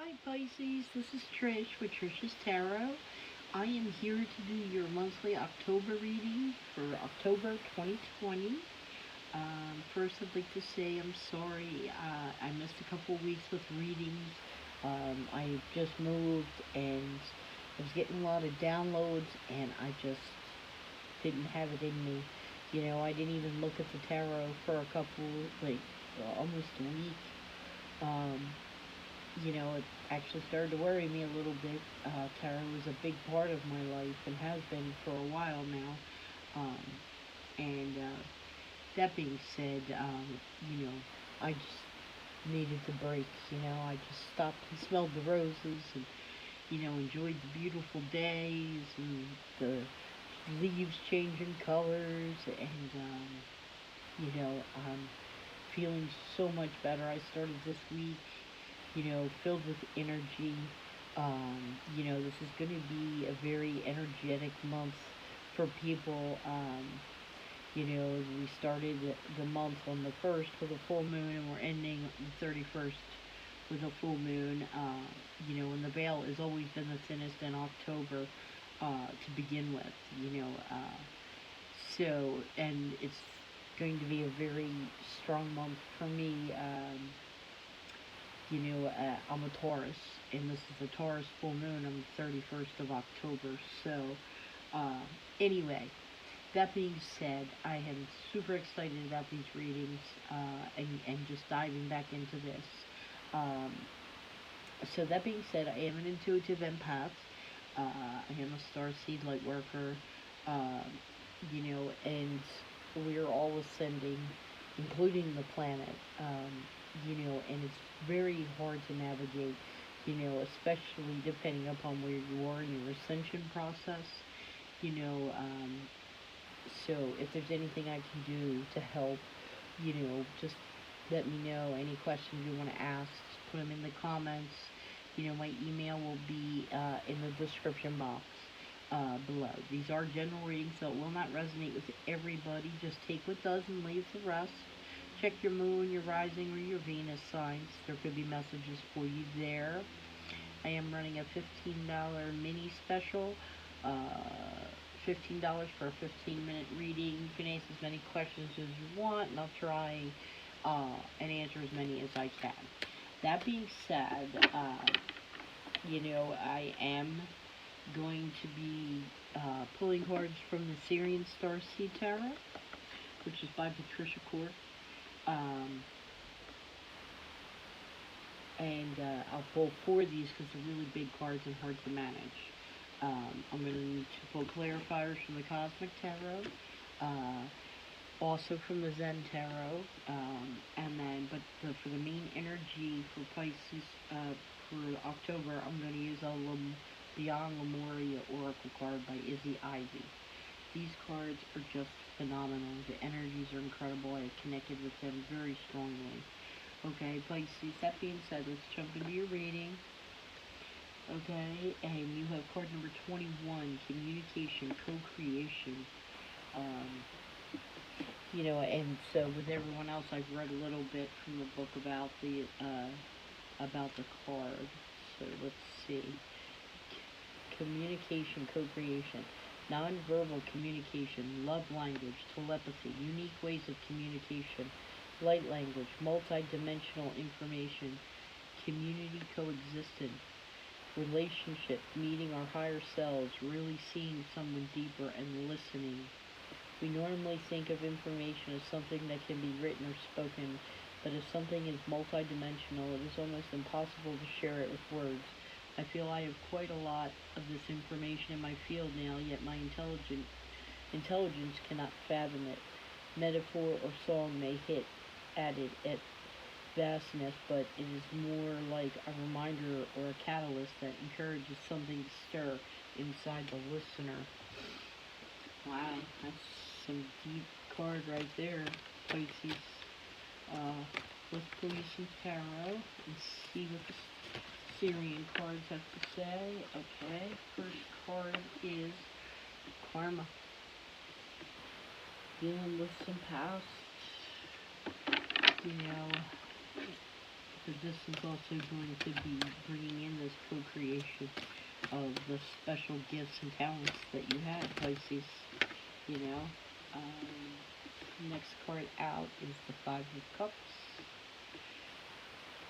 Hi Pisces, this is Trish with Trish's Tarot. I am here to do your monthly October reading for October 2020. First, I'd like to say I'm sorry. I missed a couple weeks with readings. I just moved and I was getting a lot of downloads and I just didn't have it in me. I didn't even look at the tarot for a couple, almost a week. Um, it actually started to worry me a little bit. Tarot is a big part of my life and has been for a while now. And that being said, I just needed the break. I just stopped and smelled the roses and, enjoyed the beautiful days and the leaves changing colors. And, I'm feeling so much better. I started this week filled with energy. This is going to be a very energetic month for people. We started the month on the 1st with a full moon, and we're ending the 31st with a full moon. And the veil has always been the thinnest in October to begin with, and it's going to be a very strong month for me. I'm a Taurus, and this is a Taurus full moon on the 31st of October. So, anyway, that being said, I am super excited about these readings and just diving back into this. So, that being said, I am an intuitive empath. I am a starseed light worker, and we're all ascending, including the planet. And it's very hard to navigate, especially depending upon where you are in your ascension process, so if there's anything I can do to help, just let me know. Any questions you want to ask, just put them in the comments. My email will be in the description box below. These are general readings, so it will not resonate with everybody. Just take what does and leave the rest. Check your moon, your rising, or your Venus signs. There could be messages for you there. I am running a $15 mini special. $15 for a 15-minute reading. You can ask as many questions as you want, and I'll try and answer as many as I can. That being said, I am going to be pulling cards from the Syrian Starseed Tarot, which is by Patricia Court. I'll pull 4 of these because they're really big cards and hard to manage. I'm going to need to pull clarifiers from the Cosmic Tarot, also from the Zen Tarot, for the main energy for Pisces for October, I'm going to use a Beyond Lemuria Oracle card by Izzy Ivy. These cards are just phenomenal. The energies are incredible. I have connected with them very strongly. Okay, Pisces, that being said, let's jump into your reading. Okay, and you have card number 21, Communication, Co-Creation. And so with everyone else, I've read a little bit from the book about the card. So let's see. Communication, co-creation, non-verbal communication, love language, telepathy, unique ways of communication, light language, multi-dimensional information, community coexistence, relationship, meeting our higher selves, really seeing someone deeper and listening. We normally think of information as something that can be written or spoken, but if something is multi-dimensional, it is almost impossible to share it with words. I feel I have quite a lot of this information in my field now, yet my intelligence cannot fathom it. Metaphor or song may hit at it at vastness, but it is more like a reminder or a catalyst that encourages something to stir inside the listener. Wow, that's some deep card right there, Pisces. Let's pull you some tarot and see what the Syrian cards have to say. Okay, first card is Karma. Dealing with some past, but this is also going to be bringing in this co-creation of the special gifts and talents that you have, Pisces. You know, next card out is the Five of Cups.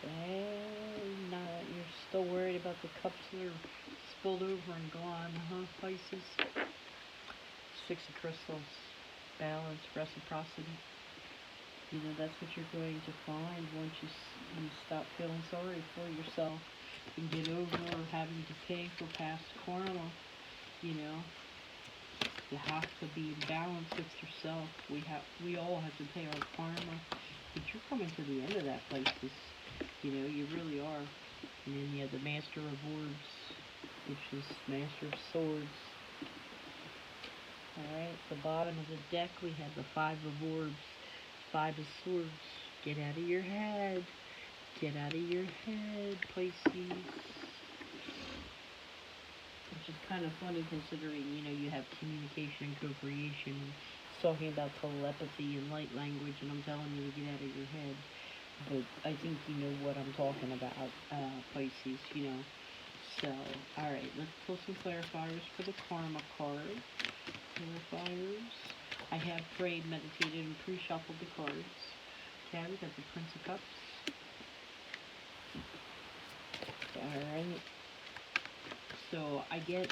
And you're still worried about the cups that are spilled over and gone, huh, Pisces? Six of Crystals, balance, reciprocity. You know, that's what you're going to find once you stop feeling sorry for yourself and get over having to pay for past karma. You know, you have to be in balance with yourself. We all have to pay our karma, but you're coming to the end of that, Pisces. You know, you really are. And then you have the Master of Orbs, which is Master of Swords. Alright, at the bottom of the deck we have the Five of Orbs, Five of Swords. Get out of your head. Get out of your head, Pisces. Which is kind of funny considering, you know, you have communication and co-creation. It's talking about telepathy and light language, and I'm telling you to get out of your head. But I think you know what I'm talking about, Pisces, you know. So, alright, let's pull some clarifiers for the Karma card. Clarifiers. I have prayed, meditated, and pre-shuffled the cards. Okay, we got the Prince of Cups. Alright. So, I get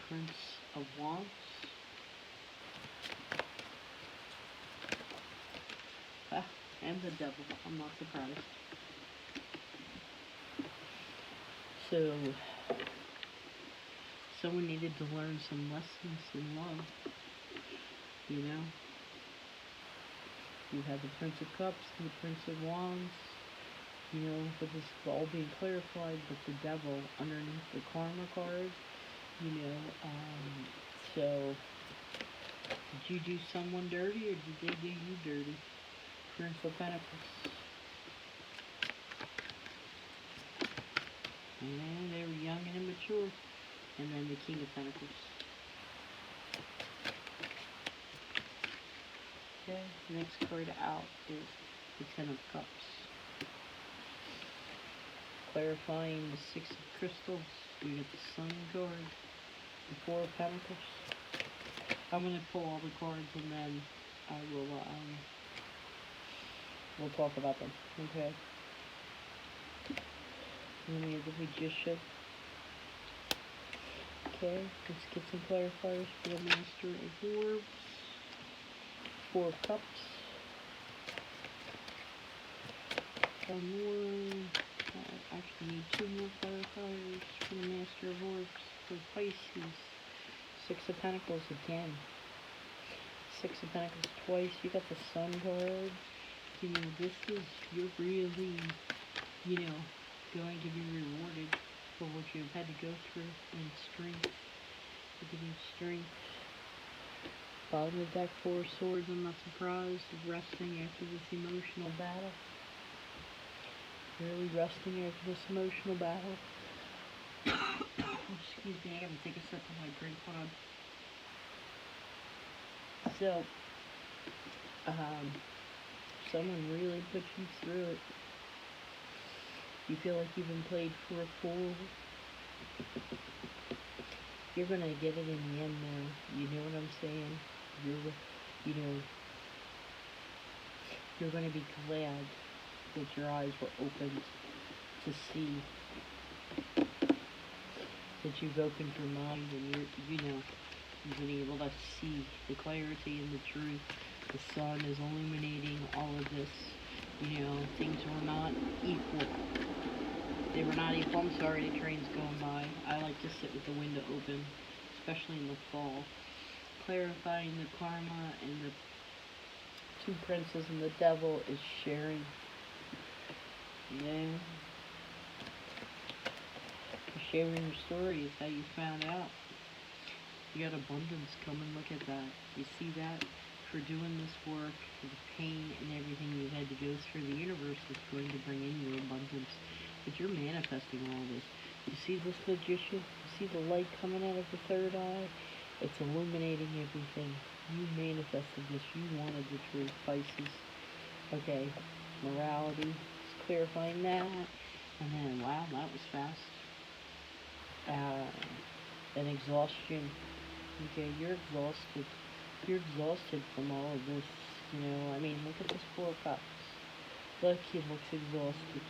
Prince of Wands. And the Devil. I'm not surprised. So, someone needed to learn some lessons in love. You know? You have the Prince of Cups and the Prince of Wands. You know, with this all being clarified, but the Devil underneath the Karma card. You know, so, did you do someone dirty or did they do you dirty? Prince of Pentacles. And they were young and immature. And then the King of Pentacles. Okay, next card out is the Ten of Cups. Clarifying the Six of Crystals. We got the Sun card. The Four of Pentacles. I'm going to pull all the cards and then I will, we'll talk about them, okay? And then we have the Magician. Okay, let's get some clarifiers for the Master of Orbs. Four of Cups. One more. I actually need two more clarifiers for the Master of Orbs for Pisces. Six of Pentacles again. Six of Pentacles twice. You got the Sun card. You know, this is, you're really, you know, going to be rewarded for what you've had to go through and strength. You're getting strength. Bottom of the deck, Four of Swords, I'm not surprised. Resting after this emotional battle. Really resting after this emotional battle. Excuse me, I gotta take a sip of my drink. Hold on. So, someone really put you through it. You feel like you've been played for a fool. You're gonna get it in the end now. You know what I'm saying? You know, you're gonna be glad that your eyes were opened to see that you've opened your mind and you've been able to see the clarity and the truth. The sun is illuminating all of this. You know, things were not equal. They were not equal. I'm sorry, the train's going by. I like to sit with the window open, especially in the fall. Clarifying the karma and the two princes and the devil is sharing. Yeah. Sharing your story is how you found out. You got abundance coming. Look at that. You see that? For doing this work, for the pain and everything you've had to go through, the universe is going to bring in your abundance. But you're manifesting all this. You see this Magician? You see the light coming out of the third eye? It's illuminating everything. You manifested this. You wanted the truth, Pisces. Okay, morality, clarifying that. And then, wow, that was fast. Then exhaustion. Okay, you're exhausted. You're exhausted from all of this. I mean, look at this 4 cups. Look, he looks exhausted.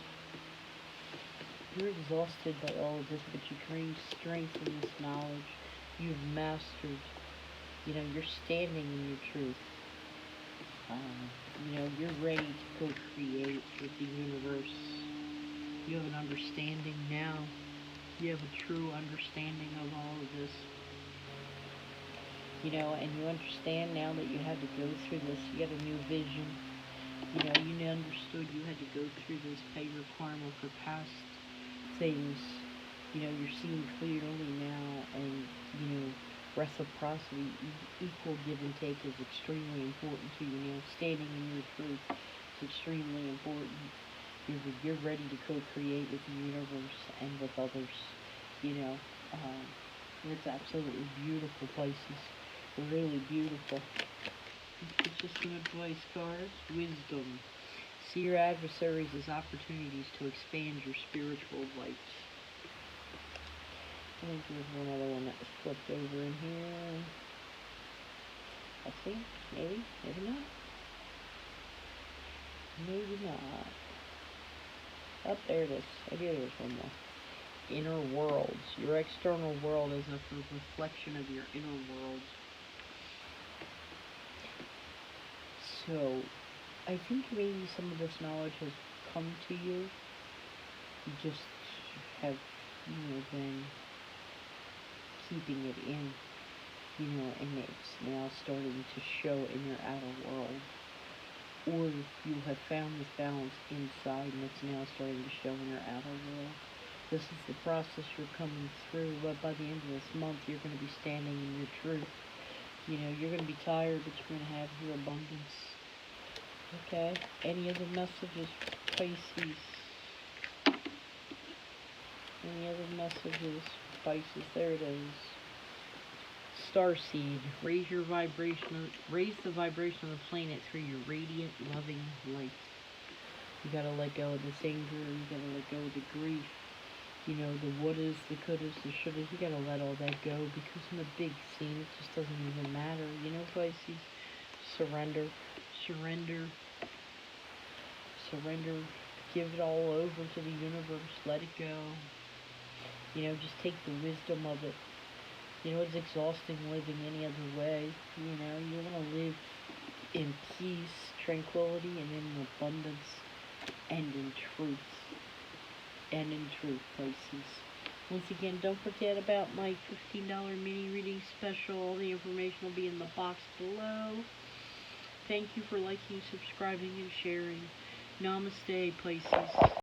You're exhausted by all of this, but you gain strength in this knowledge. You've mastered. You're standing in your truth. You're ready to co-create with the universe. You have an understanding now. You have a true understanding of all of this. And you understand now that you had to go through this. You got a new vision. You understood you had to go through this, pay your karma for past things. You're seeing clearly now, and, reciprocity, equal give and take is extremely important to you. Standing in your truth is extremely important. You're ready to co-create with the universe and with others. It's absolutely beautiful, Pisces. Really beautiful. It's just an advice card. Wisdom. See your adversaries as opportunities to expand your spiritual life. I think there's one other one that was flipped over in here. Let's see. Maybe. Maybe not. Maybe not. Oh, there it is. I knew there was one more. Inner worlds. Your external world is a reflection of your inner world. So, I think maybe some of this knowledge has come to you. You just have, been keeping it in, and it's now starting to show in your outer world. Or you have found this balance inside, and it's now starting to show in your outer world. This is the process you're coming through, but by the end of this month, you're going to be standing in your truth. You're going to be tired, but you're going to have your abundance. Okay? Any other messages, Pisces? Any other messages, Pisces? There it is. Starseed. Raise the vibration of the planet through your radiant, loving light. You gotta let go of this anger. You gotta let go of the grief. The wouldas, the couldas, the shouldas. You gotta let all that go, because in the big scene, it just doesn't even matter. Pisces. Surrender. Surrender. Surrender. Give it all over to the universe. Let it go. Just take the wisdom of it. It's exhausting living any other way. You want to live in peace, tranquility, and in abundance, and in truth. And in truth, Pisces. Once again, don't forget about my $15 mini reading special. All the information will be in the box below. Thank you for liking, subscribing, and sharing. Namaste, Pisces.